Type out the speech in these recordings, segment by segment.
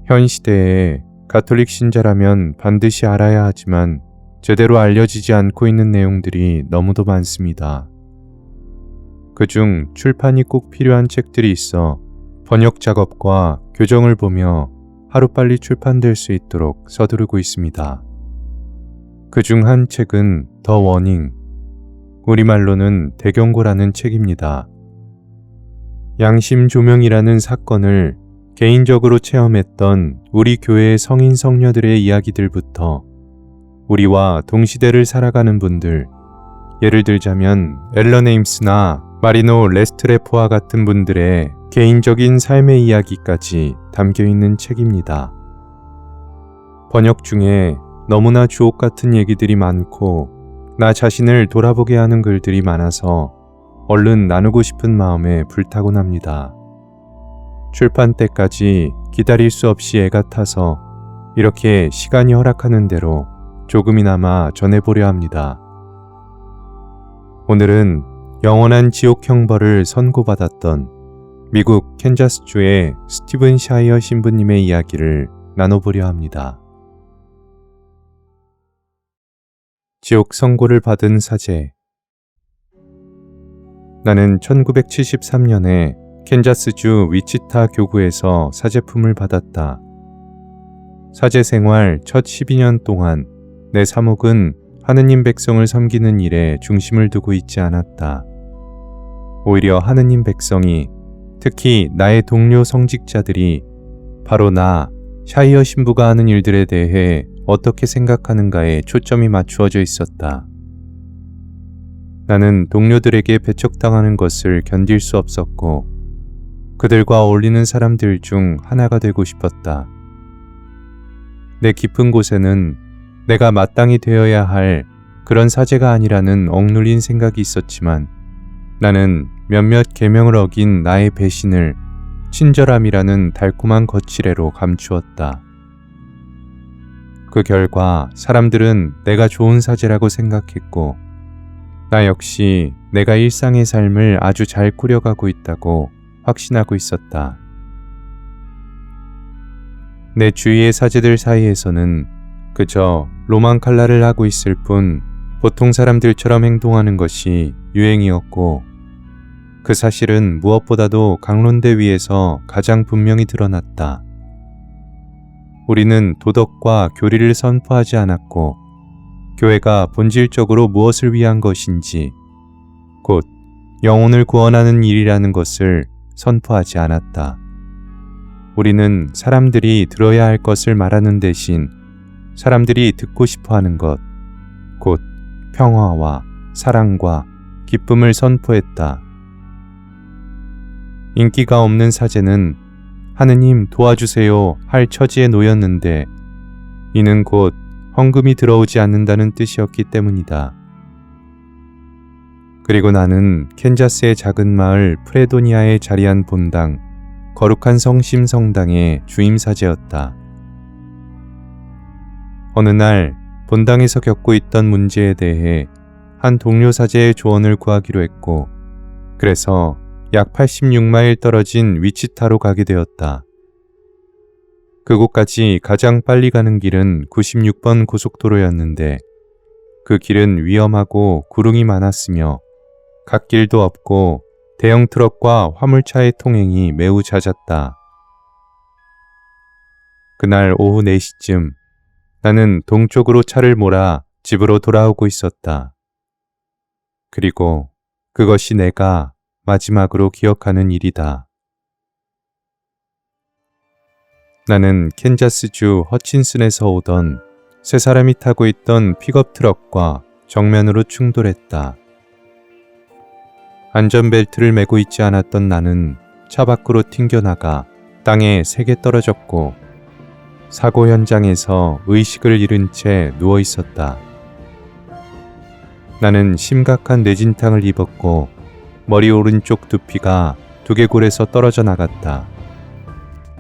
현 시대에 가톨릭 신자라면 반드시 알아야 하지만 제대로 알려지지 않고 있는 내용들이 너무도 많습니다. 그중 출판이 꼭 필요한 책들이 있어 번역 작업과 교정을 보며 하루빨리 출판될 수 있도록 서두르고 있습니다. 그중 한 책은 더 워닝, 우리말로는 대경고라는 책입니다. 양심 조명이라는 사건을 개인적으로 체험했던 우리 교회의 성인 성녀들의 이야기들부터 우리와 동시대를 살아가는 분들, 예를 들자면 앨런 에임스나 마리노 레스트레포와 같은 분들의 개인적인 삶의 이야기까지 담겨있는 책입니다. 번역 중에 너무나 주옥 같은 얘기들이 많고 나 자신을 돌아보게 하는 글들이 많아서 얼른 나누고 싶은 마음에 불타곤 합니다. 출판 때까지 기다릴 수 없이 애가 타서 이렇게 시간이 허락하는 대로 조금이나마 전해보려 합니다. 오늘은 영원한 지옥 형벌을 선고받았던 미국 캔자스주의 스티븐 샤이어 신부님의 이야기를 나눠보려 합니다. 지옥 선고를 받은 사제. 나는 1973년에 캔자스주 위치타 교구에서 사제품을 받았다. 사제 생활 첫 12년 동안 내 사목은 하느님 백성을 섬기는 일에 중심을 두고 있지 않았다. 오히려 하느님 백성이, 특히 나의 동료 성직자들이 바로 나, 샤이어 신부가 하는 일들에 대해 어떻게 생각하는가에 초점이 맞추어져 있었다. 나는 동료들에게 배척당하는 것을 견딜 수 없었고 그들과 어울리는 사람들 중 하나가 되고 싶었다. 내 깊은 곳에는 내가 마땅히 되어야 할 그런 사제가 아니라는 억눌린 생각이 있었지만 나는 몇몇 계명을 어긴 나의 배신을 친절함이라는 달콤한 거칠애로 감추었다. 그 결과 사람들은 내가 좋은 사제라고 생각했고 나 역시 내가 일상의 삶을 아주 잘 꾸려가고 있다고 확신하고 있었다. 내 주위의 사제들 사이에서는 그저 로망칼라를 하고 있을 뿐 보통 사람들처럼 행동하는 것이 유행이었고 그 사실은 무엇보다도 강론대 위에서 가장 분명히 드러났다. 우리는 도덕과 교리를 선포하지 않았고 교회가 본질적으로 무엇을 위한 것인지 곧 영혼을 구원하는 일이라는 것을 선포하지 않았다. 우리는 사람들이 들어야 할 것을 말하는 대신 사람들이 듣고 싶어 하는 것, 곧 평화와 사랑과 기쁨을 선포했다. 인기가 없는 사제는 하느님 도와주세요 할 처지에 놓였는데 이는 곧 헌금이 들어오지 않는다는 뜻이었기 때문이다. 그리고 나는 캔자스의 작은 마을 프레도니아에 자리한 본당, 거룩한 성심 성당의 주임사제였다. 어느 날 본당에서 겪고 있던 문제에 대해 한 동료 사제의 조언을 구하기로 했고 그래서 약 86마일 떨어진 위치타로 가게 되었다. 그곳까지 가장 빨리 가는 길은 96번 고속도로였는데 그 길은 위험하고 구릉이 많았으며 갓길도 없고 대형 트럭과 화물차의 통행이 매우 잦았다. 그날 오후 4시쯤 나는 동쪽으로 차를 몰아 집으로 돌아오고 있었다. 그리고 그것이 내가 마지막으로 기억하는 일이다. 나는 캔자스주 허친슨에서 오던 세 사람이 타고 있던 픽업 트럭과 정면으로 충돌했다. 안전벨트를 매고 있지 않았던 나는 차 밖으로 튕겨나가 땅에 세게 떨어졌고 사고 현장에서 의식을 잃은 채 누워 있었다. 나는 심각한 뇌진탕을 입었고 머리 오른쪽 두피가 두개골에서 떨어져 나갔다.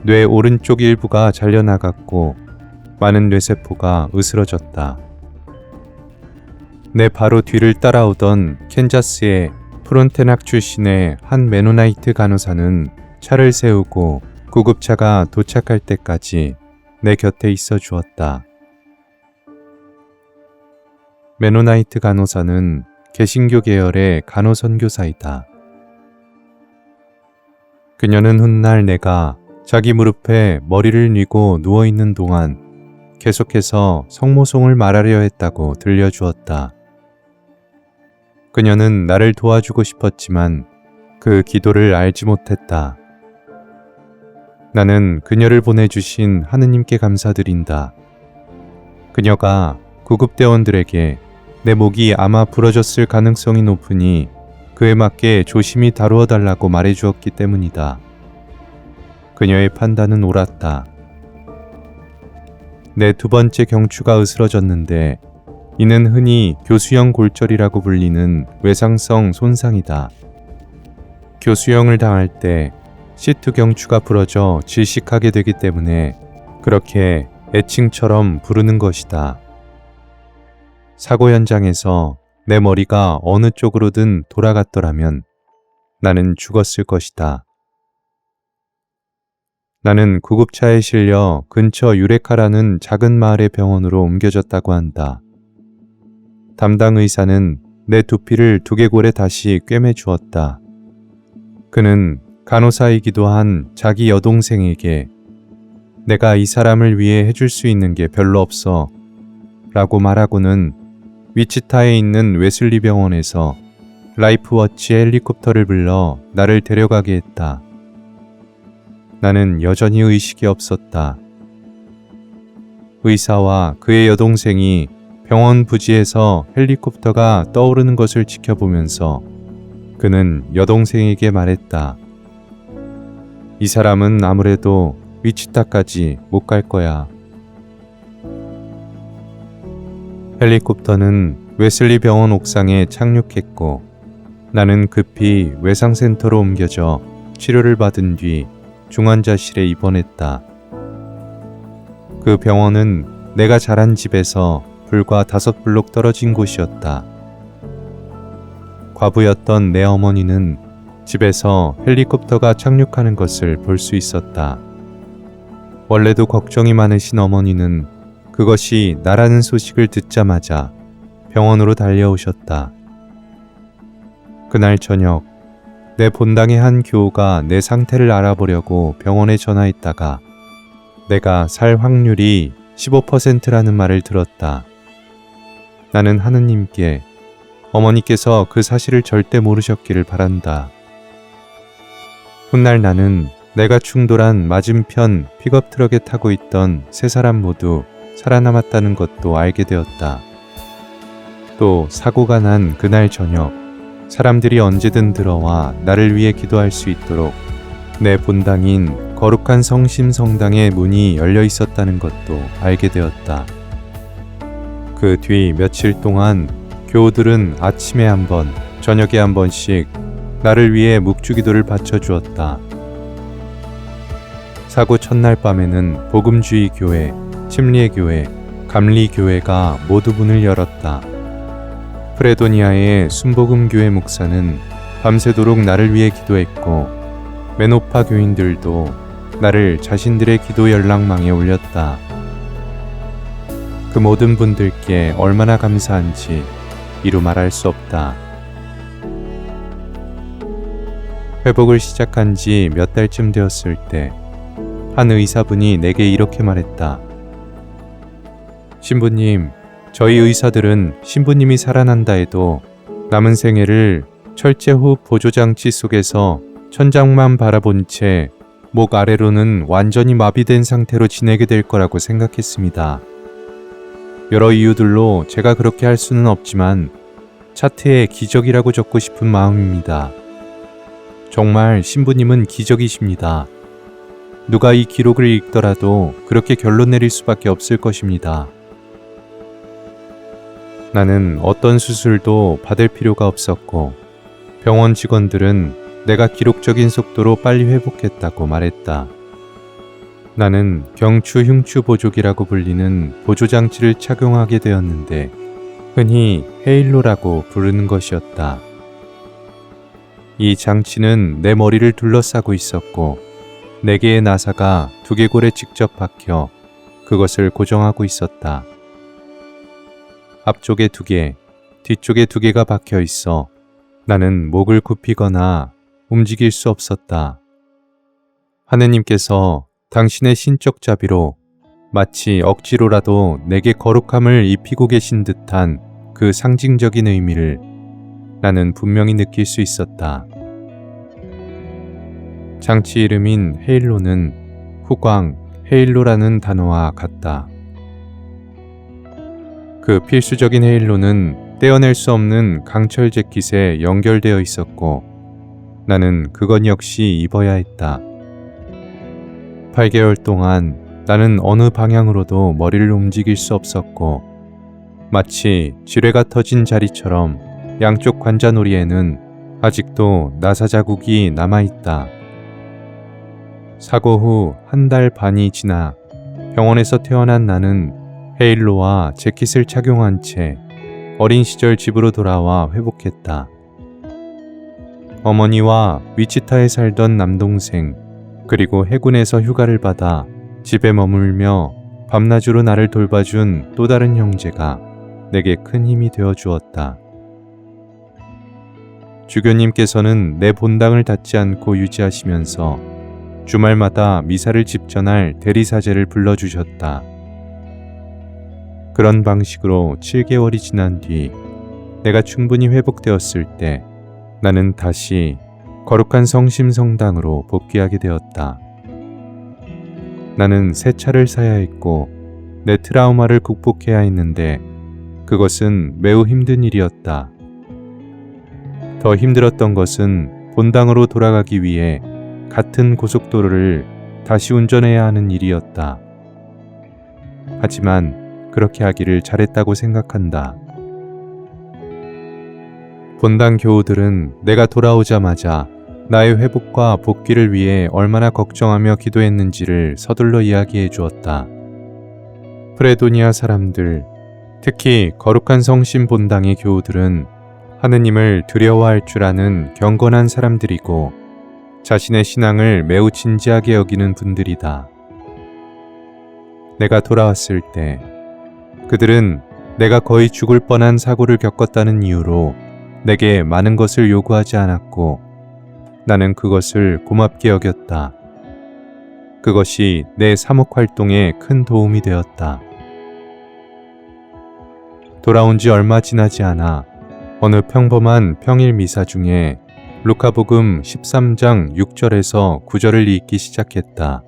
뇌 오른쪽 일부가 잘려나갔고 많은 뇌세포가 으스러졌다. 내 바로 뒤를 따라오던 캔자스의 프론테낙 출신의 한 메노나이트 간호사는 차를 세우고 구급차가 도착할 때까지 내 곁에 있어 주었다. 메노나이트 간호사는 개신교 계열의 간호선교사이다. 그녀는 훗날 내가 자기 무릎에 머리를 뉘고 누워있는 동안 계속해서 성모송을 말하려 했다고 들려주었다. 그녀는 나를 도와주고 싶었지만 그 기도를 알지 못했다. 나는 그녀를 보내주신 하느님께 감사드린다. 그녀가 구급대원들에게 내 목이 아마 부러졌을 가능성이 높으니 그에 맞게 조심히 다루어 달라고 말해주었기 때문이다. 그녀의 판단은 옳았다. 내 두 번째 경추가 으스러졌는데 이는 흔히 교수형 골절이라고 불리는 외상성 손상이다. 교수형을 당할 때 시트 경추가 부러져 질식하게 되기 때문에 그렇게 애칭처럼 부르는 것이다. 사고 현장에서 내 머리가 어느 쪽으로든 돌아갔더라면 나는 죽었을 것이다. 나는 구급차에 실려 근처 유레카라는 작은 마을의 병원으로 옮겨졌다고 한다. 담당 의사는 내 두피를 두개골에 다시 꿰매 주었다. 그는 간호사이기도 한 자기 여동생에게 내가 이 사람을 위해 해줄 수 있는 게 별로 없어 라고 말하고는 위치타에 있는 웨슬리 병원에서 라이프워치 헬리콥터를 불러 나를 데려가게 했다. 나는 여전히 의식이 없었다. 의사와 그의 여동생이 병원 부지에서 헬리콥터가 떠오르는 것을 지켜보면서 그는 여동생에게 말했다. 이 사람은 아무래도 위치타까지 못 갈 거야. 헬리콥터는 웨슬리 병원 옥상에 착륙했고 나는 급히 외상센터로 옮겨져 치료를 받은 뒤 중환자실에 입원했다. 그 병원은 내가 자란 집에서 불과 5블록 떨어진 곳이었다. 과부였던 내 어머니는 집에서 헬리콥터가 착륙하는 것을 볼 수 있었다. 원래도 걱정이 많으신 어머니는 그것이 나라는 소식을 듣자마자 병원으로 달려오셨다. 그날 저녁 내 본당의 한 교우가 내 상태를 알아보려고 병원에 전화했다가 내가 살 확률이 15%라는 말을 들었다. 나는 하느님께 어머니께서 그 사실을 절대 모르셨기를 바란다. 훗날 나는 내가 충돌한 맞은편 픽업 트럭에 타고 있던 세 사람 모두 살아남았다는 것도 알게 되었다. 또 사고가 난 그날 저녁 사람들이 언제든 들어와 나를 위해 기도할 수 있도록 내 본당인 거룩한 성심 성당의 문이 열려 있었다는 것도 알게 되었다. 그 뒤 며칠 동안 교우들은 아침에 한 번, 저녁에 한 번씩 나를 위해 묵주기도를 바쳐주었다. 사고 첫날 밤에는 복음주의 교회, 침례 교회, 감리 교회가 모두 문을 열었다. 프레도니아의 순복음 교회 목사는 밤새도록 나를 위해 기도했고 메노파 교인들도 나를 자신들의 기도 연락망에 올렸다. 그 모든 분들께 얼마나 감사한지 이루 말할 수 없다. 회복을 시작한 지 몇 달쯤 되었을 때 한 의사분이 내게 이렇게 말했다. 신부님, 저희 의사들은 신부님이 살아난다 해도 남은 생애를 철제호흡 보조장치 속에서 천장만 바라본 채 목 아래로는 완전히 마비된 상태로 지내게 될 거라고 생각했습니다. 여러 이유들로 제가 그렇게 할 수는 없지만 차트에 기적이라고 적고 싶은 마음입니다. 정말 신부님은 기적이십니다. 누가 이 기록을 읽더라도 그렇게 결론 내릴 수밖에 없을 것입니다. 나는 어떤 수술도 받을 필요가 없었고 병원 직원들은 내가 기록적인 속도로 빨리 회복했다고 말했다. 나는 경추 흉추 보조기라고 불리는 보조장치를 착용하게 되었는데 흔히 헤일로라고 부르는 것이었다. 이 장치는 내 머리를 둘러싸고 있었고 4개의 나사가 두개골에 직접 박혀 그것을 고정하고 있었다. 앞쪽에 2개, 뒤쪽에 2개가 박혀 있어 나는 목을 굽히거나 움직일 수 없었다. 하느님께서 당신의 신적 자비로 마치 억지로라도 내게 거룩함을 입히고 계신 듯한 그 상징적인 의미를 나는 분명히 느낄 수 있었다. 장치 이름인 헤일로는 후광, 헤일로라는 단어와 같다. 그 필수적인 헤일로는 떼어낼 수 없는 강철 재킷에 연결되어 있었고 나는 그것 역시 입어야 했다. 8개월 동안 나는 어느 방향으로도 머리를 움직일 수 없었고 마치 지뢰가 터진 자리처럼 양쪽 관자놀이에는 아직도 나사 자국이 남아있다. 사고 후 1달 반이 지나 병원에서 태어난 나는 헤일로와 재킷을 착용한 채 어린 시절 집으로 돌아와 회복했다. 어머니와 위치타에 살던 남동생 그리고 해군에서 휴가를 받아 집에 머물며 밤낮으로 나를 돌봐준 또 다른 형제가 내게 큰 힘이 되어 주었다. 주교님께서는 내 본당을 닫지 않고 유지하시면서 주말마다 미사를 집전할 대리사제를 불러주셨다. 그런 방식으로 7개월이 지난 뒤 내가 충분히 회복되었을 때 나는 다시 거룩한 성심성당으로 복귀하게 되었다. 나는 새 차를 사야 했고 내 트라우마를 극복해야 했는데 그것은 매우 힘든 일이었다. 더 힘들었던 것은 본당으로 돌아가기 위해 같은 고속도로를 다시 운전해야 하는 일이었다. 하지만 그렇게 하기를 잘했다고 생각한다. 본당 교우들은 내가 돌아오자마자 나의 회복과 복귀를 위해 얼마나 걱정하며 기도했는지를 서둘러 이야기해 주었다. 프레도니아 사람들, 특히 거룩한 성심 본당의 교우들은 하느님을 두려워할 줄 아는 경건한 사람들이고 자신의 신앙을 매우 진지하게 여기는 분들이다. 내가 돌아왔을 때 그들은 내가 거의 죽을 뻔한 사고를 겪었다는 이유로 내게 많은 것을 요구하지 않았고 나는 그것을 고맙게 여겼다. 그것이 내 사목 활동에 큰 도움이 되었다. 돌아온 지 얼마 지나지 않아 어느 평범한 평일 미사 중에 루카복음 13장 6절에서 9절을 읽기 시작했다.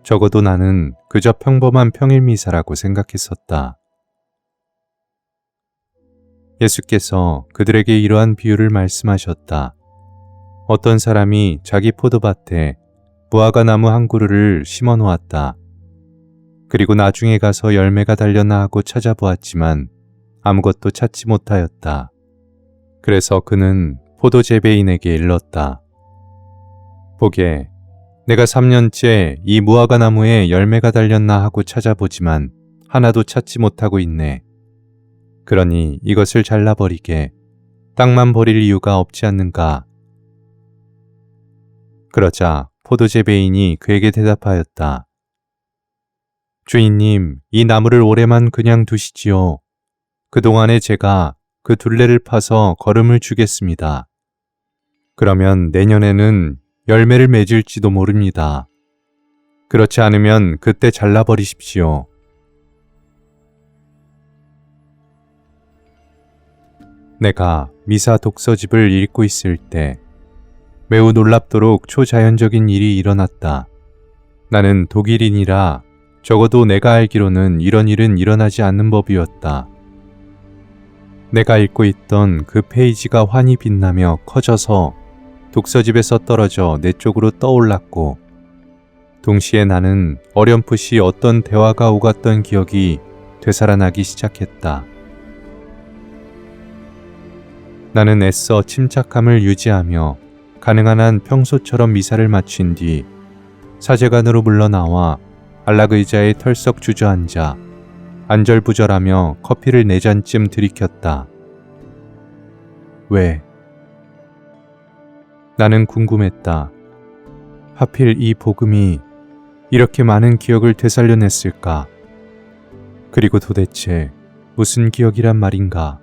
적어도 나는 그저 평범한 평일 미사라고 생각했었다. 예수께서 그들에게 이러한 비유를 말씀하셨다. 어떤 사람이 자기 포도밭에 무화과 나무 한 그루를 심어 놓았다. 그리고 나중에 가서 열매가 달렸나 하고 찾아보았지만 아무것도 찾지 못하였다. 그래서 그는 포도 재배인에게 일렀다. 보게, 내가 3년째 이 무화과 나무에 열매가 달렸나 하고 찾아보지만 하나도 찾지 못하고 있네. 그러니 이것을 잘라버리게 땅만 버릴 이유가 없지 않는가. 그러자 포도 재배인이 그에게 대답하였다. 주인님, 이 나무를 올해만 그냥 두시지요. 그동안에 제가 그 둘레를 파서 거름을 주겠습니다. 그러면 내년에는 열매를 맺을지도 모릅니다. 그렇지 않으면 그때 잘라버리십시오. 내가 미사 독서집을 읽고 있을 때 매우 놀랍도록 초자연적인 일이 일어났다. 나는 독일인이라 적어도 내가 알기로는 이런 일은 일어나지 않는 법이었다. 내가 읽고 있던 그 페이지가 환히 빛나며 커져서 독서집에서 떨어져 내 쪽으로 떠올랐고 동시에 나는 어렴풋이 어떤 대화가 오갔던 기억이 되살아나기 시작했다. 나는 애써 침착함을 유지하며 가능한 한 평소처럼 미사를 마친 뒤 사제관으로 물러나와 안락 의자에 털썩 주저앉아 안절부절하며 커피를 4잔쯤 들이켰다. 왜? 나는 궁금했다. 하필 이 복음이 이렇게 많은 기억을 되살려냈을까? 그리고 도대체 무슨 기억이란 말인가?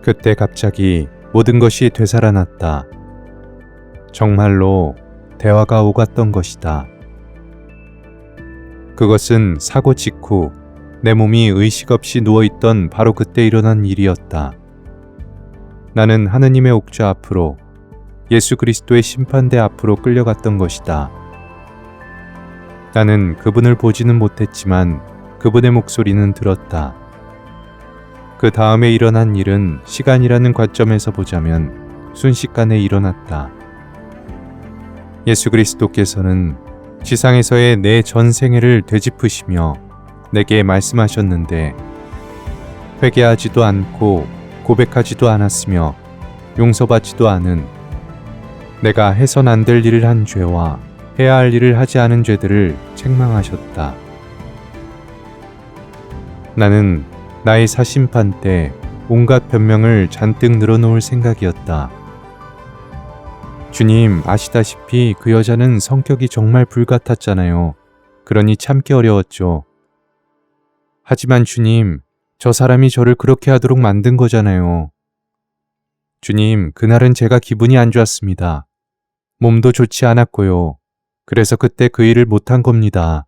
그때 갑자기 모든 것이 되살아났다. 정말로 대화가 오갔던 것이다. 그것은 사고 직후 내 몸이 의식 없이 누워있던 바로 그때 일어난 일이었다. 나는 하느님의 옥좌 앞으로, 예수 그리스도의 심판대 앞으로 끌려갔던 것이다. 나는 그분을 보지는 못했지만 그분의 목소리는 들었다. 그 다음에 일어난 일은 시간이라는 관점에서 보자면 순식간에 일어났다. 예수 그리스도께서는 지상에서의 내 전생애를 되짚으시며 내게 말씀하셨는데, 회개하지도 않고 고백하지도 않았으며 용서받지도 않은, 내가 해선 안 될 일을 한 죄와 해야 할 일을 하지 않은 죄들을 책망하셨다. 나는 나의 사심판 때 온갖 변명을 잔뜩 늘어놓을 생각이었다. 주님, 아시다시피 그 여자는 성격이 정말 불같았잖아요. 그러니 참기 어려웠죠. 하지만 주님, 저 사람이 저를 그렇게 하도록 만든 거잖아요. 주님, 그날은 제가 기분이 안 좋았습니다. 몸도 좋지 않았고요. 그래서 그때 그 일을 못한 겁니다.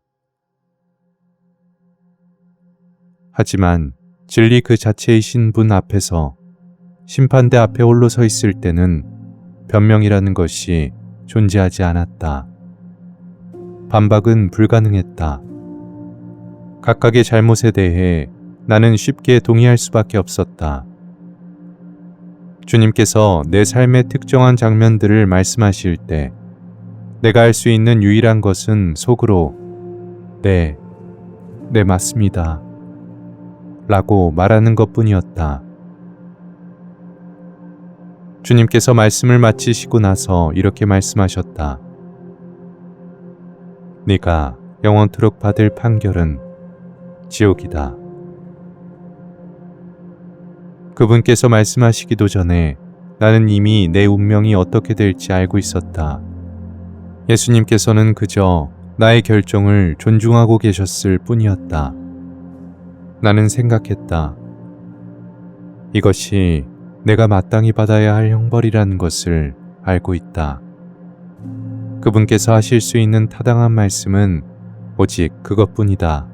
하지만 진리 그 자체이신 분 앞에서, 심판대 앞에 홀로 서 있을 때는 변명이라는 것이 존재하지 않았다. 반박은 불가능했다. 각각의 잘못에 대해 나는 쉽게 동의할 수밖에 없었다. 주님께서 내 삶의 특정한 장면들을 말씀하실 때 내가 할 수 있는 유일한 것은 속으로 네, 맞습니다 라고 말하는 것뿐이었다. 주님께서 말씀을 마치시고 나서 이렇게 말씀하셨다. 네가 영원토록 받을 판결은 지옥이다. 그분께서 말씀하시기도 전에 나는 이미 내 운명이 어떻게 될지 알고 있었다. 예수님께서는 그저 나의 결정을 존중하고 계셨을 뿐이었다. 나는 생각했다. 이것이 내가 마땅히 받아야 할 형벌이라는 것을 알고 있다. 그분께서 하실 수 있는 타당한 말씀은 오직 그것뿐이다.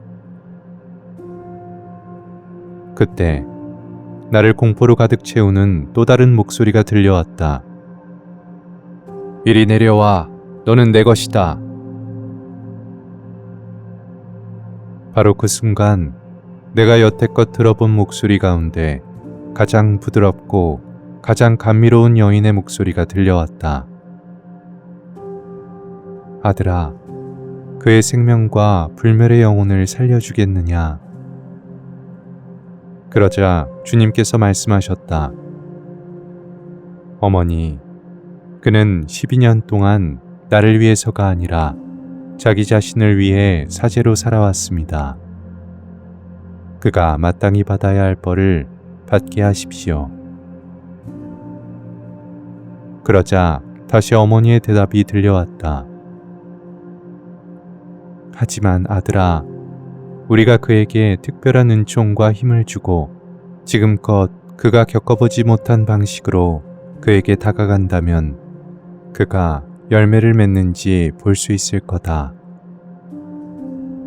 그때 나를 공포로 가득 채우는 또 다른 목소리가 들려왔다. 이리 내려와. 너는 내 것이다. 바로 그 순간 내가 여태껏 들어본 목소리 가운데 가장 부드럽고 가장 감미로운 여인의 목소리가 들려왔다. 아들아, 그의 생명과 불멸의 영혼을 살려주겠느냐? 그러자 주님께서 말씀하셨다. 어머니, 그는 12년 동안 나를 위해서가 아니라 자기 자신을 위해 사제로 살아왔습니다. 그가 마땅히 받아야 할 벌을 받게 하십시오. 그러자 다시 어머니의 대답이 들려왔다. 하지만 아들아, 우리가 그에게 특별한 은총과 힘을 주고 지금껏 그가 겪어보지 못한 방식으로 그에게 다가간다면 그가 열매를 맺는지 볼 수 있을 거다.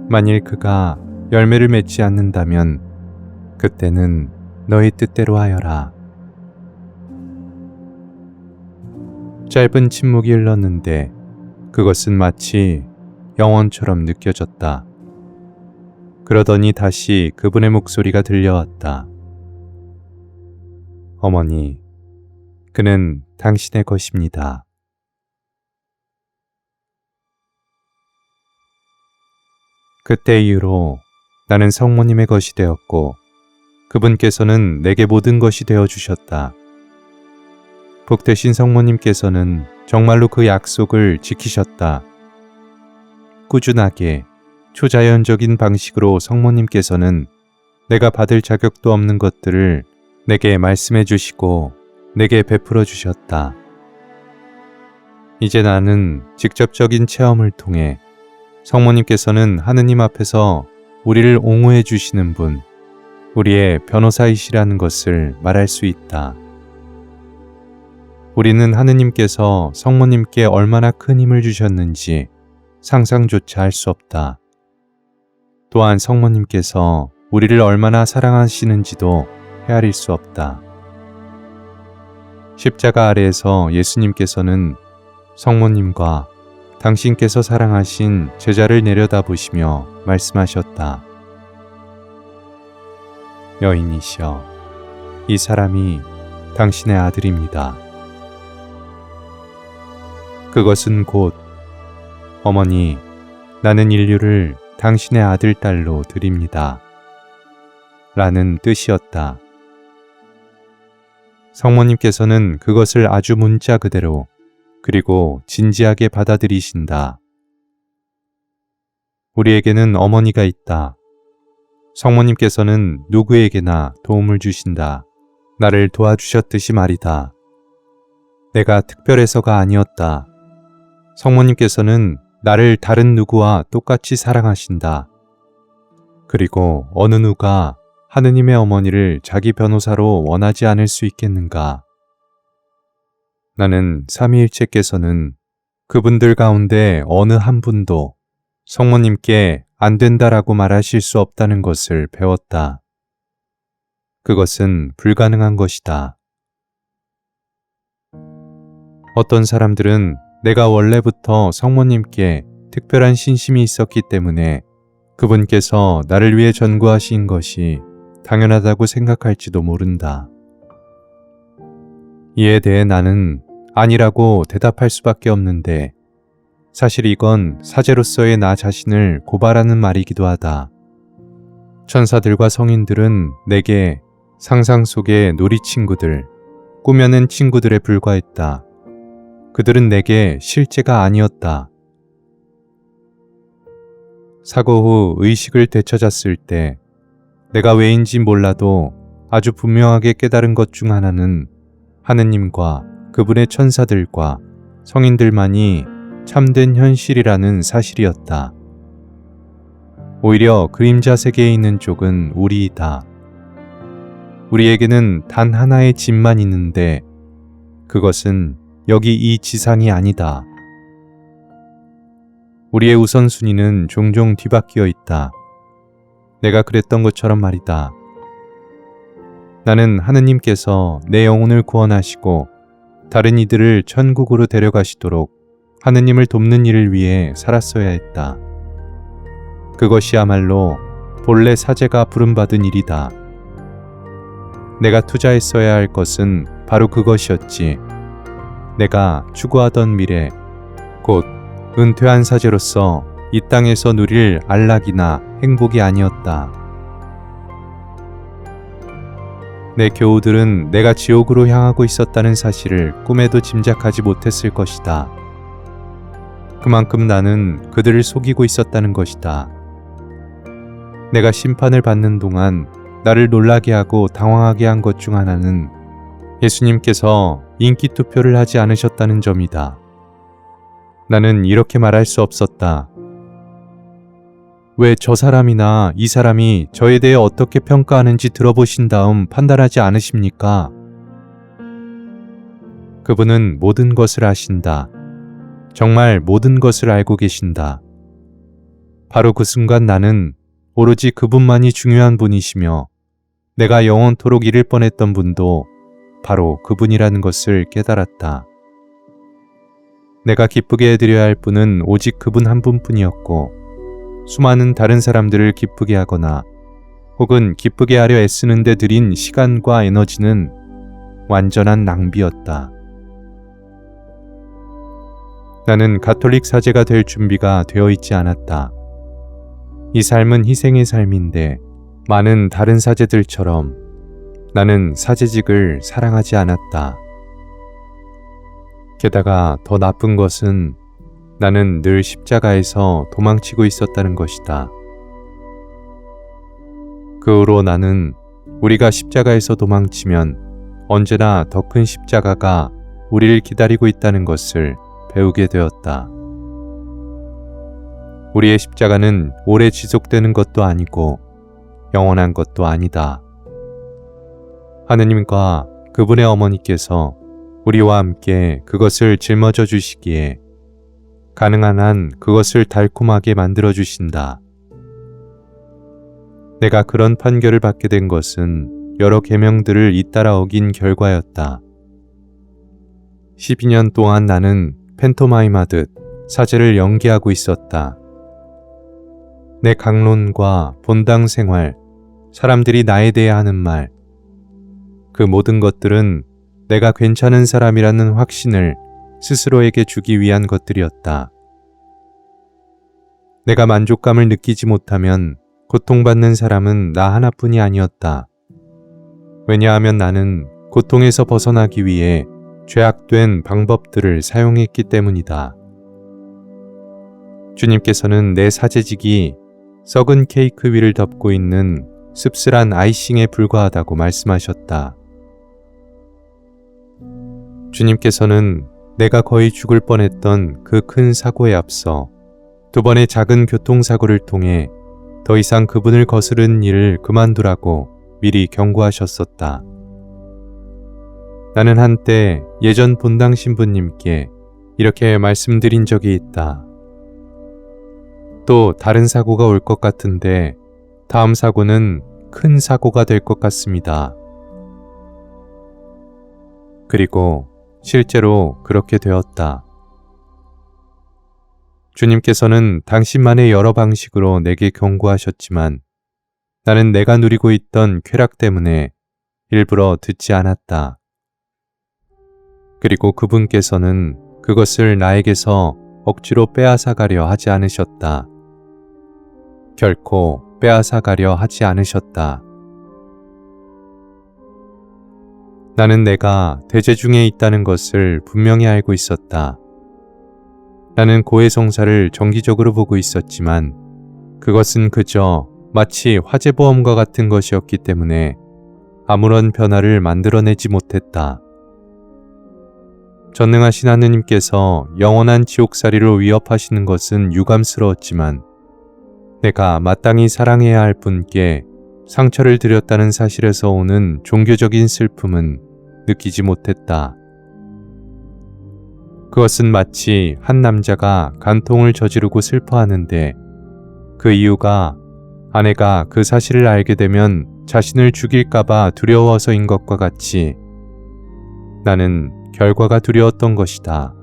만일 그가 열매를 맺지 않는다면 그때는 너희 뜻대로 하여라. 짧은 침묵이 흘렀는데 그것은 마치 영원처럼 느껴졌다. 그러더니 다시 그분의 목소리가 들려왔다. 어머니, 그는 당신의 것입니다. 그때 이후로 나는 성모님의 것이 되었고 그분께서는 내게 모든 것이 되어주셨다. 복되신 성모님께서는 정말로 그 약속을 지키셨다. 꾸준하게 초자연적인 방식으로 성모님께서는 내가 받을 자격도 없는 것들을 내게 말씀해 주시고 내게 베풀어 주셨다. 이제 나는 직접적인 체험을 통해 성모님께서는 하느님 앞에서 우리를 옹호해 주시는 분, 우리의 변호사이시라는 것을 말할 수 있다. 우리는 하느님께서 성모님께 얼마나 큰 힘을 주셨는지 상상조차 할 수 없다. 또한 성모님께서 우리를 얼마나 사랑하시는지도 헤아릴 수 없다. 십자가 아래에서 예수님께서는 성모님과 당신께서 사랑하신 제자를 내려다보시며 말씀하셨다. 여인이시여, 이 사람이 당신의 아들입니다. 그것은 곧 어머니, 나는 인류를 당신의 아들, 딸로 드립니다. 라는 뜻이었다. 성모님께서는 그것을 아주 문자 그대로 그리고 진지하게 받아들이신다. 우리에게는 어머니가 있다. 성모님께서는 누구에게나 도움을 주신다. 나를 도와주셨듯이 말이다. 내가 특별해서가 아니었다. 성모님께서는 나를 다른 누구와 똑같이 사랑하신다. 그리고 어느 누가 하느님의 어머니를 자기 변호사로 원하지 않을 수 있겠는가? 나는 삼위일체께서는 그분들 가운데 어느 한 분도 성모님께 안 된다라고 말하실 수 없다는 것을 배웠다. 그것은 불가능한 것이다. 어떤 사람들은 내가 원래부터 성모님께 특별한 신심이 있었기 때문에 그분께서 나를 위해 전구하신 것이 당연하다고 생각할지도 모른다. 이에 대해 나는 아니라고 대답할 수밖에 없는데 사실 이건 사제로서의 나 자신을 고발하는 말이기도 하다. 천사들과 성인들은 내게 상상 속의 놀이 친구들, 꾸며낸 친구들에 불과했다. 그들은 내게 실제가 아니었다. 사고 후 의식을 되찾았을 때 내가 왜인지 몰라도 아주 분명하게 깨달은 것 중 하나는 하느님과 그분의 천사들과 성인들만이 참된 현실이라는 사실이었다. 오히려 그림자 세계에 있는 쪽은 우리이다. 우리에게는 단 하나의 집만 있는데 그것은 여기 이 지상이 아니다. 우리의 우선순위는 종종 뒤바뀌어 있다. 내가 그랬던 것처럼 말이다. 나는 하느님께서 내 영혼을 구원하시고 다른 이들을 천국으로 데려가시도록 하느님을 돕는 일을 위해 살았어야 했다. 그것이야말로 본래 사제가 부름받은 일이다. 내가 투자했어야 할 것은 바로 그것이었지. 내가 추구하던 미래, 곧 은퇴한 사제로서 이 땅에서 누릴 안락이나 행복이 아니었다. 내 교우들은 내가 지옥으로 향하고 있었다는 사실을 꿈에도 짐작하지 못했을 것이다. 그만큼 나는 그들을 속이고 있었다는 것이다. 내가 심판을 받는 동안 나를 놀라게 하고 당황하게 한 것 중 하나는 예수님께서 인기 투표를 하지 않으셨다는 점이다. 나는 이렇게 말할 수 없었다. 왜 저 사람이나 이 사람이 저에 대해 어떻게 평가하는지 들어보신 다음 판단하지 않으십니까? 그분은 모든 것을 아신다. 정말 모든 것을 알고 계신다. 바로 그 순간 나는 오로지 그분만이 중요한 분이시며 내가 영원토록 잃을 뻔했던 분도 바로 그분이라는 것을 깨달았다. 내가 기쁘게 해드려야 할 분은 오직 그분 한 분뿐이었고 수많은 다른 사람들을 기쁘게 하거나 혹은 기쁘게 하려 애쓰는 데 들인 시간과 에너지는 완전한 낭비였다. 나는 가톨릭 사제가 될 준비가 되어 있지 않았다. 이 삶은 희생의 삶인데 많은 다른 사제들처럼 나는 사제직을 사랑하지 않았다. 게다가 더 나쁜 것은 나는 늘 십자가에서 도망치고 있었다는 것이다. 그 후로 나는 우리가 십자가에서 도망치면 언제나 더 큰 십자가가 우리를 기다리고 있다는 것을 배우게 되었다. 우리의 십자가는 오래 지속되는 것도 아니고 영원한 것도 아니다. 하느님과 그분의 어머니께서 우리와 함께 그것을 짊어져 주시기에 가능한 한 그것을 달콤하게 만들어 주신다. 내가 그런 판결을 받게 된 것은 여러 계명들을 잇따라 어긴 결과였다. 12년 동안 나는 팬토마임 하듯 사제를 연기하고 있었다. 내 강론과 본당 생활, 사람들이 나에 대해 하는 말, 그 모든 것들은 내가 괜찮은 사람이라는 확신을 스스로에게 주기 위한 것들이었다. 내가 만족감을 느끼지 못하면 고통받는 사람은 나 하나뿐이 아니었다. 왜냐하면 나는 고통에서 벗어나기 위해 죄악된 방법들을 사용했기 때문이다. 주님께서는 내 사제직이 썩은 케이크 위를 덮고 있는 씁쓸한 아이싱에 불과하다고 말씀하셨다. 주님께서는 내가 거의 죽을 뻔했던 그 큰 사고에 앞서 2번의 작은 교통사고를 통해 더 이상 그분을 거스르는 일을 그만두라고 미리 경고하셨었다. 나는 한때 예전 본당 신부님께 이렇게 말씀드린 적이 있다. 또 다른 사고가 올 것 같은데 다음 사고는 큰 사고가 될 것 같습니다. 그리고 실제로 그렇게 되었다. 주님께서는 당신만의 여러 방식으로 내게 경고하셨지만 나는 내가 누리고 있던 쾌락 때문에 일부러 듣지 않았다. 그리고 그분께서는 그것을 나에게서 억지로 빼앗아가려 하지 않으셨다. 결코 빼앗아가려 하지 않으셨다. 나는 내가 대제 중에 있다는 것을 분명히 알고 있었다. 나는 고해성사를 정기적으로 보고 있었지만 그것은 그저 마치 화재보험과 같은 것이었기 때문에 아무런 변화를 만들어내지 못했다. 전능하신 하느님께서 영원한 지옥살이로 위협하시는 것은 유감스러웠지만 내가 마땅히 사랑해야 할 분께 상처를 드렸다는 사실에서 오는 종교적인 슬픔은 느끼지 못했다. 그것은 마치 한 남자가 간통을 저지르고 슬퍼하는데 그 이유가 아내가 그 사실을 알게 되면 자신을 죽일까봐 두려워서인 것과 같이 나는 결과가 두려웠던 것이다.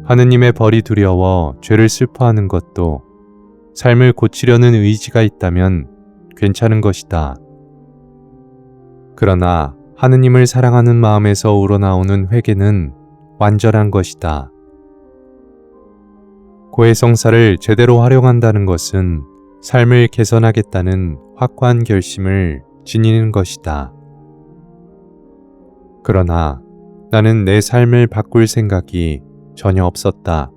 하느님의 벌이 두려워 죄를 슬퍼하는 것도 삶을 고치려는 의지가 있다면 괜찮은 것이다. 그러나 하느님을 사랑하는 마음에서 우러나오는 회개는 완전한 것이다. 고해성사를 제대로 활용한다는 것은 삶을 개선하겠다는 확고한 결심을 지니는 것이다. 그러나 나는 내 삶을 바꿀 생각이 전혀 없었다.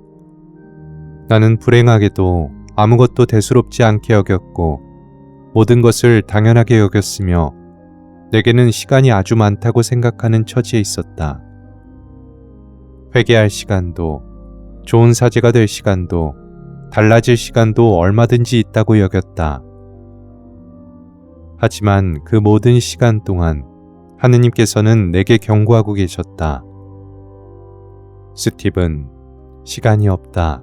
나는 불행하게도 아무것도 대수롭지 않게 여겼고 모든 것을 당연하게 여겼으며 내게는 시간이 아주 많다고 생각하는 처지에 있었다. 회개할 시간도, 좋은 사제가 될 시간도, 달라질 시간도 얼마든지 있다고 여겼다. 하지만 그 모든 시간 동안 하느님께서는 내게 경고하고 계셨다. 스티븐, 시간이 없다.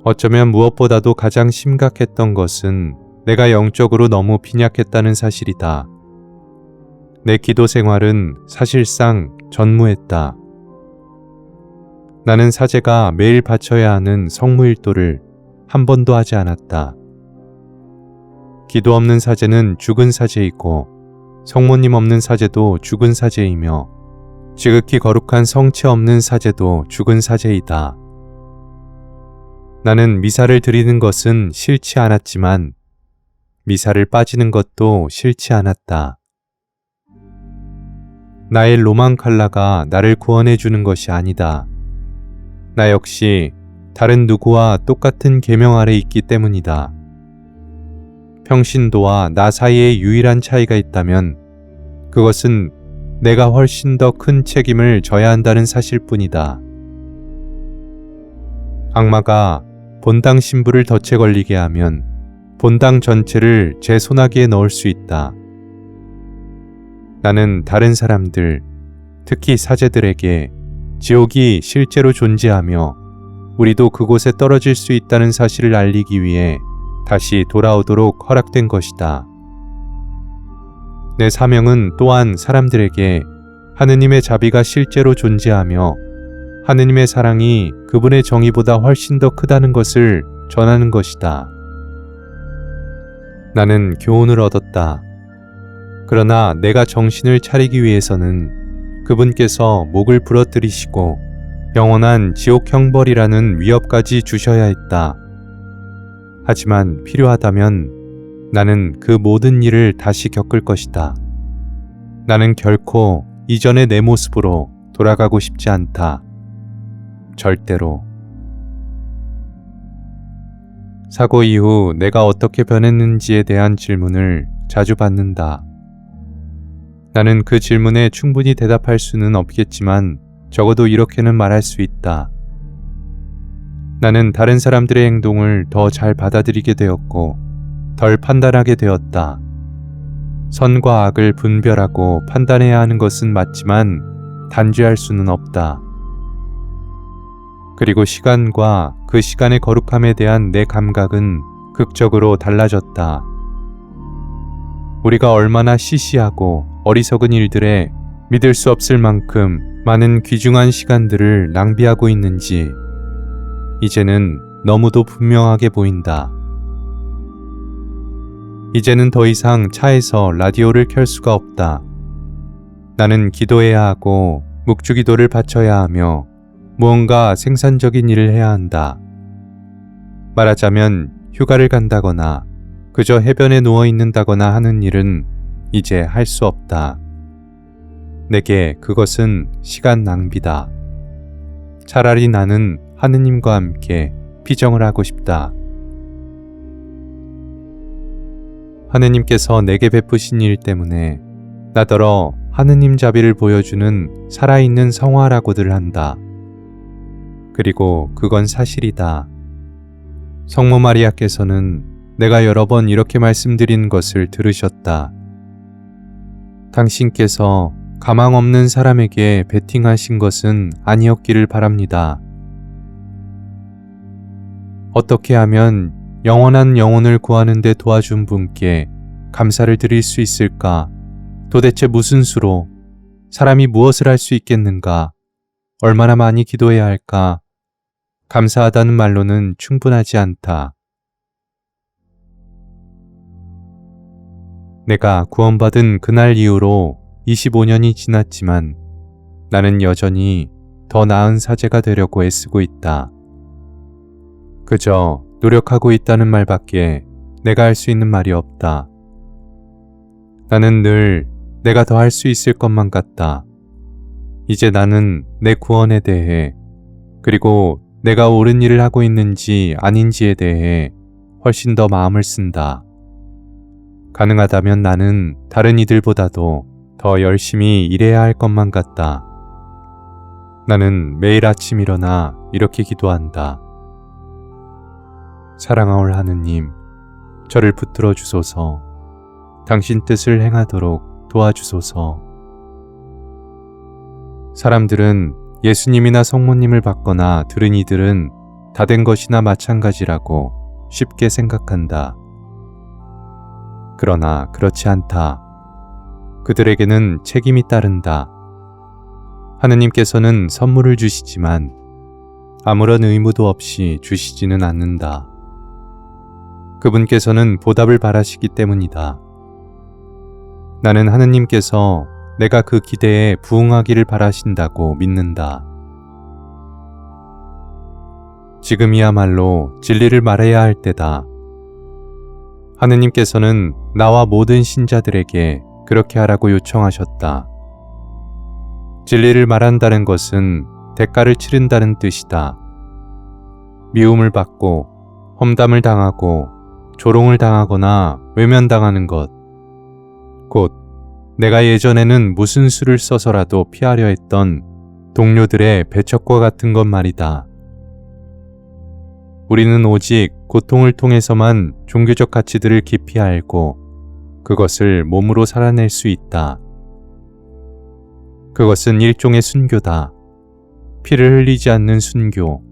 어쩌면 무엇보다도 가장 심각했던 것은 내가 영적으로 너무 빈약했다는 사실이다. 내 기도 생활은 사실상 전무했다. 나는 사제가 매일 바쳐야 하는 성무일도를 한 번도 하지 않았다. 기도 없는 사제는 죽은 사제이고 성모님 없는 사제도 죽은 사제이며 지극히 거룩한 성체 없는 사제도 죽은 사제이다. 나는 미사를 드리는 것은 싫지 않았지만 미사를 빠지는 것도 싫지 않았다. 나의 로망 칼라가 나를 구원해 주는 것이 아니다. 나 역시 다른 누구와 똑같은 계명 아래 있기 때문이다. 평신도와 나 사이에 유일한 차이가 있다면 그것은 내가 훨씬 더 큰 책임을 져야 한다는 사실뿐이다. 악마가 본당 신부를 덫에 걸리게 하면 본당 전체를 제 소나기에 넣을 수 있다. 나는 다른 사람들, 특히 사제들에게 지옥이 실제로 존재하며 우리도 그곳에 떨어질 수 있다는 사실을 알리기 위해 다시 돌아오도록 허락된 것이다. 내 사명은 또한 사람들에게 하느님의 자비가 실제로 존재하며 하느님의 사랑이 그분의 정의보다 훨씬 더 크다는 것을 전하는 것이다. 나는 교훈을 얻었다. 그러나 내가 정신을 차리기 위해서는 그분께서 목을 부러뜨리시고 영원한 지옥 형벌이라는 위협까지 주셔야 했다. 하지만 필요하다면 나는 그 모든 일을 다시 겪을 것이다. 나는 결코 이전의 내 모습으로 돌아가고 싶지 않다. 절대로. 사고 이후 내가 어떻게 변했는지에 대한 질문을 자주 받는다. 나는 그 질문에 충분히 대답할 수는 없겠지만 적어도 이렇게는 말할 수 있다. 나는 다른 사람들의 행동을 더 잘 받아들이게 되었고 덜 판단하게 되었다. 선과 악을 분별하고 판단해야 하는 것은 맞지만 단죄할 수는 없다. 그리고 시간과 그 시간의 거룩함에 대한 내 감각은 극적으로 달라졌다. 우리가 얼마나 시시하고 어리석은 일들에 믿을 수 없을 만큼 많은 귀중한 시간들을 낭비하고 있는지 이제는 너무도 분명하게 보인다. 이제는 더 이상 차에서 라디오를 켤 수가 없다. 나는 기도해야 하고 묵주기도를 바쳐야 하며 무언가 생산적인 일을 해야 한다. 말하자면 휴가를 간다거나 그저 해변에 누워 있는다거나 하는 일은 이제 할 수 없다. 내게 그것은 시간 낭비다. 차라리 나는 하느님과 함께 피정을 하고 싶다. 하느님께서 내게 베푸신 일 때문에 나더러 하느님 자비를 보여주는 살아있는 성화라고들 한다. 그리고 그건 사실이다. 성모 마리아께서는 내가 여러 번 이렇게 말씀드린 것을 들으셨다. 당신께서 가망 없는 사람에게 베팅하신 것은 아니었기를 바랍니다. 어떻게 하면 영원한 영혼을 구하는 데 도와준 분께 감사를 드릴 수 있을까? 도대체 무슨 수로? 사람이 무엇을 할 수 있겠는가? 얼마나 많이 기도해야 할까? 감사하다는 말로는 충분하지 않다. 내가 구원받은 그날 이후로 25년이 지났지만 나는 여전히 더 나은 사제가 되려고 애쓰고 있다. 그저 노력하고 있다는 말밖에 내가 할 수 있는 말이 없다. 나는 늘 내가 더 할 수 있을 것만 같다. 이제 나는 내 구원에 대해 그리고 내가 옳은 일을 하고 있는지 아닌지에 대해 훨씬 더 마음을 쓴다. 가능하다면 나는 다른 이들보다도 더 열심히 일해야 할 것만 같다. 나는 매일 아침 일어나 이렇게 기도한다. 사랑하올 하느님, 저를 붙들어 주소서. 당신 뜻을 행하도록 도와주소서. 사람들은 예수님이나 성모님을 받거나 들은 이들은 다 된 것이나 마찬가지라고 쉽게 생각한다. 그러나 그렇지 않다. 그들에게는 책임이 따른다. 하느님께서는 선물을 주시지만 아무런 의무도 없이 주시지는 않는다. 그분께서는 보답을 바라시기 때문이다. 나는 하느님께서 내가 그 기대에 부응하기를 바라신다고 믿는다. 지금이야말로 진리를 말해야 할 때다. 하느님께서는 나와 모든 신자들에게 그렇게 하라고 요청하셨다. 진리를 말한다는 것은 대가를 치른다는 뜻이다. 미움을 받고 험담을 당하고 조롱을 당하거나 외면당하는 것, 곧 내가 예전에는 무슨 수를 써서라도 피하려 했던 동료들의 배척과 같은 것 말이다. 우리는 오직 고통을 통해서만 종교적 가치들을 깊이 알고 그것을 몸으로 살아낼 수 있다. 그것은 일종의 순교다. 피를 흘리지 않는 순교.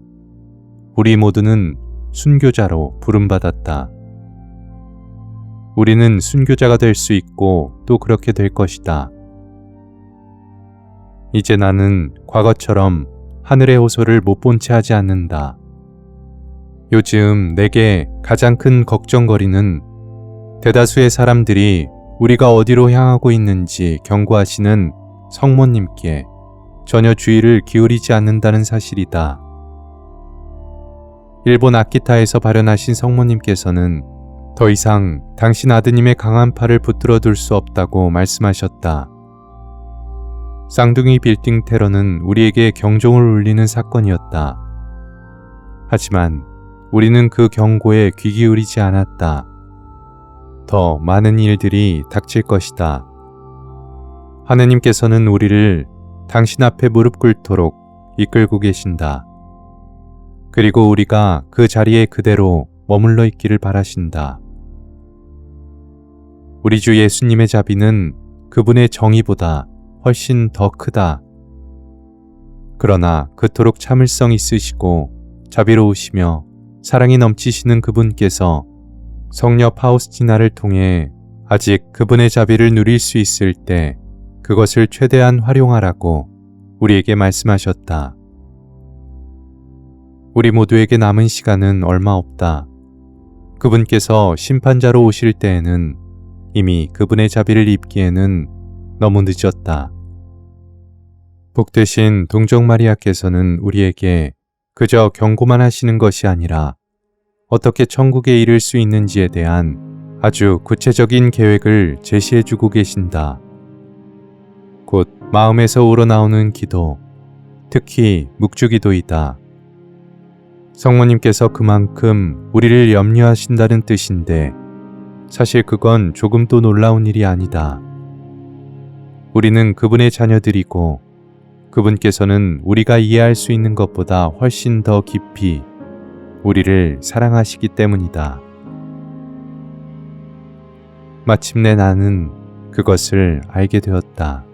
우리 모두는 순교자로 부름받았다. 우리는 순교자가 될 수 있고 또 그렇게 될 것이다. 이제 나는 과거처럼 하늘의 호소를 못 본 채 하지 않는다. 요즘 내게 가장 큰 걱정거리는 대다수의 사람들이 우리가 어디로 향하고 있는지 경고하시는 성모님께 전혀 주의를 기울이지 않는다는 사실이다. 일본 아키타에서 발현하신 성모님께서는 더 이상 당신 아드님의 강한 팔을 붙들어 둘 수 없다고 말씀하셨다. 쌍둥이 빌딩 테러는 우리에게 경종을 울리는 사건이었다. 하지만 우리는 그 경고에 귀 기울이지 않았다. 더 많은 일들이 닥칠 것이다. 하느님께서는 우리를 당신 앞에 무릎 꿇도록 이끌고 계신다. 그리고 우리가 그 자리에 그대로 머물러 있기를 바라신다. 우리 주 예수님의 자비는 그분의 정의보다 훨씬 더 크다. 그러나 그토록 참을성 있으시고 자비로우시며 사랑이 넘치시는 그분께서 성녀 파우스티나를 통해 아직 그분의 자비를 누릴 수 있을 때 그것을 최대한 활용하라고 우리에게 말씀하셨다. 우리 모두에게 남은 시간은 얼마 없다. 그분께서 심판자로 오실 때에는 이미 그분의 자비를 입기에는 너무 늦었다. 복되신 동정 마리아께서는 우리에게 그저 경고만 하시는 것이 아니라 어떻게 천국에 이를 수 있는지에 대한 아주 구체적인 계획을 제시해주고 계신다. 곧 마음에서 우러나오는 기도, 특히 묵주기도이다. 성모님께서 그만큼 우리를 염려하신다는 뜻인데 사실 그건 조금도 놀라운 일이 아니다. 우리는 그분의 자녀들이고 그분께서는 우리가 이해할 수 있는 것보다 훨씬 더 깊이 우리를 사랑하시기 때문이다. 마침내 나는 그것을 알게 되었다.